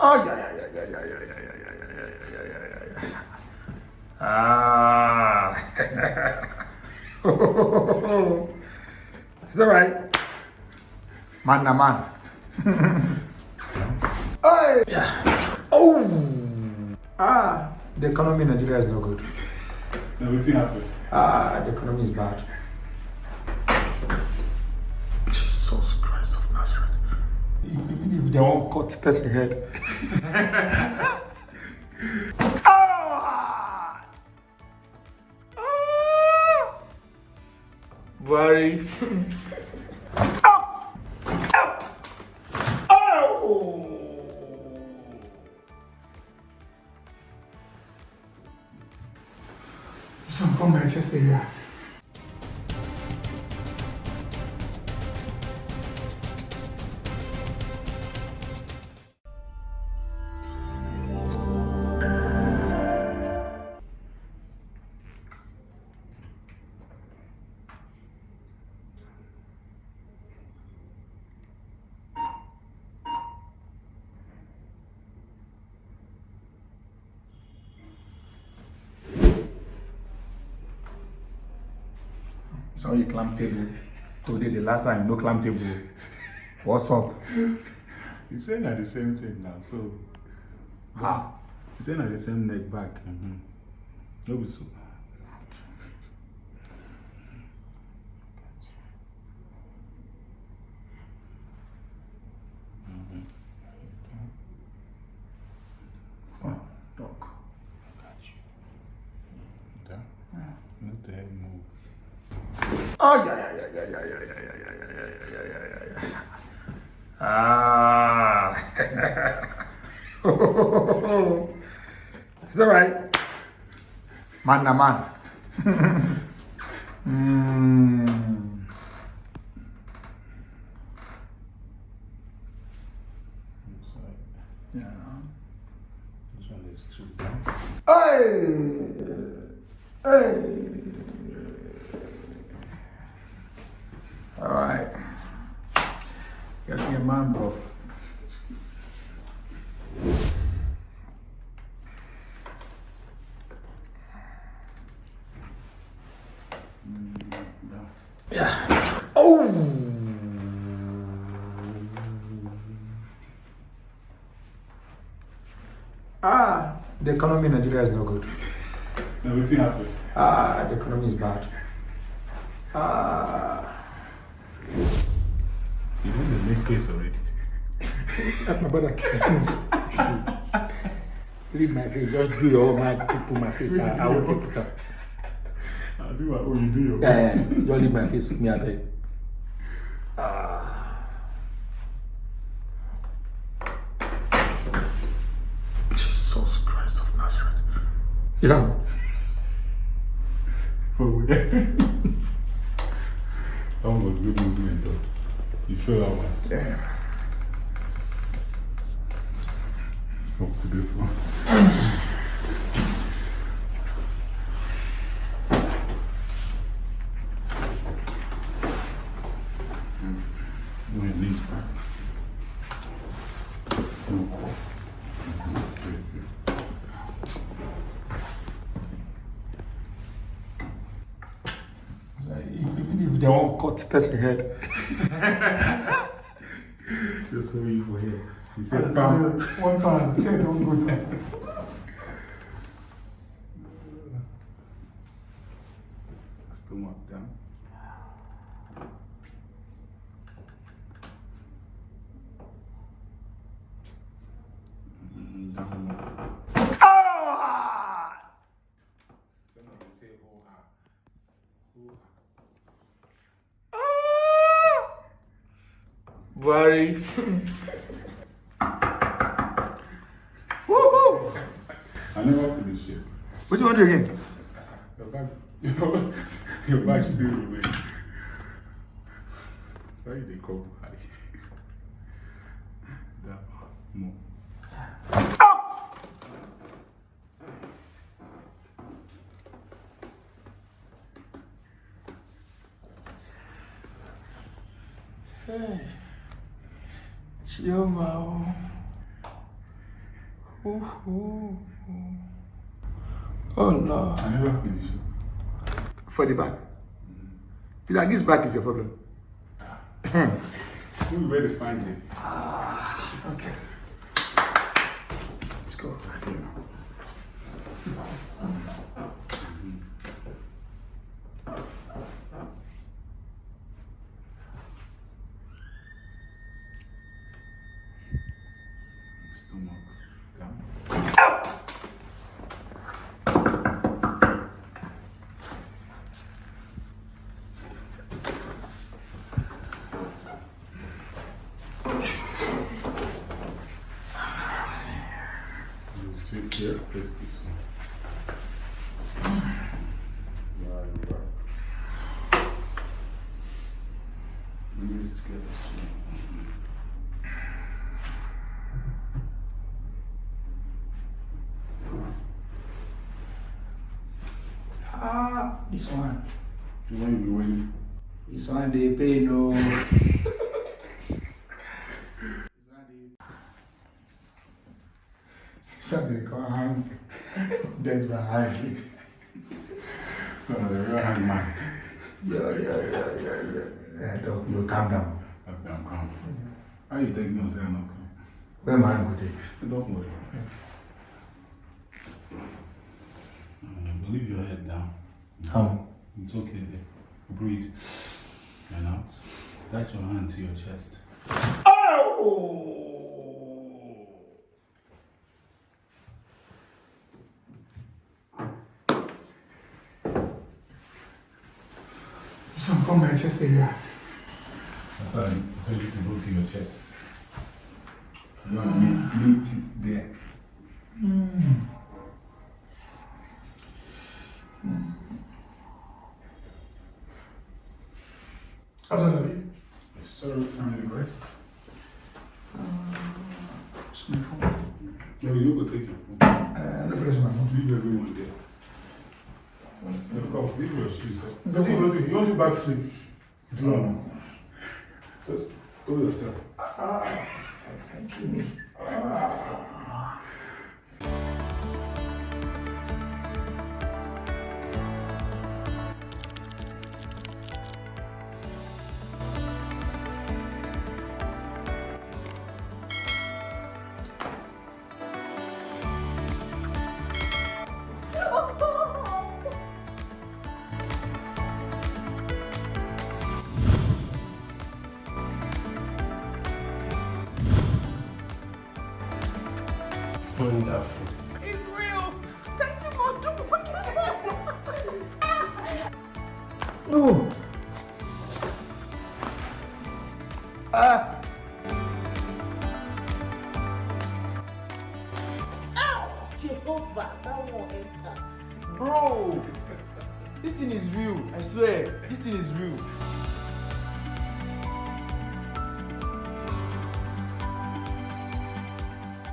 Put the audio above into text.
Oh, yeah. Ah. It's all right. Man, na man. Hey. Yeah. Oh. The economy in Nigeria is not good. No, what's happened? The economy is bad. Jesus Christ of Nazareth. Even if they won't cut person head. Very. Some come my chest area. So you climb table. Today the last time no climb table. What's up? You're saying at the same thing now, so you're saying at the same neck back. No be so. Oh, dog. Got you. Okay. Let the head move. Oh, yeah. Ah. It's all right. Man, na man. Yeah. This one is too. Hey. All right. Gotta be a man, bro. Yeah. Oh. The economy in Nigeria is not good. No, what's happened? The economy is bad. You don't make face already. My brother. Leave my face. Just do your own mind. Put my face. I will take it up. I'll do what you do. Your Yeah. Just leave my face with me, I beg. Jesus Christ of Nazareth. Is that? For where? That one was good movement though. You feel that one? Yeah. Up to this one. Move your knees back. Even if they won't cut person head. You're so evil here. You say One bam. time, don't go down. Stomach down. Down. Somebody say Very. Woohoo! I never finished it. What do you want to do again? Your back still remains. Why they call high? That more. Hey. Chill, Oh no. I never finish it. For the back. It's like this back is your problem. You wear the spine there. Okay. Let's go. Stomach down. You sit here, press this one. Right. Bring this together soon. This one. You want to be winning? This one they pay no. Something called hang. Dead behind you. So the real hangman. Yeah. Dog, you calm down. Okay, I'm calm. How you take no say I'm not calm? Where my go there? Don't worry. Leave your head down. It's okay there. Breathe. And out. That's your hand to your chest. Oh! Some come my chest area. That's why I told you to go to your chest. You want to meet it there. How's it going? It's sort of time to rest. What's my phone? No, you go take your phone. No fresh my phone. Leave everyone there. Come, leave your shoes. What do you do? You want to backflip? No. Just go yourself. Wonderful. It's real. Thank you for doing it. Oh. Jehovah, that won't enter. Bro, this thing is real. I swear, this thing is real.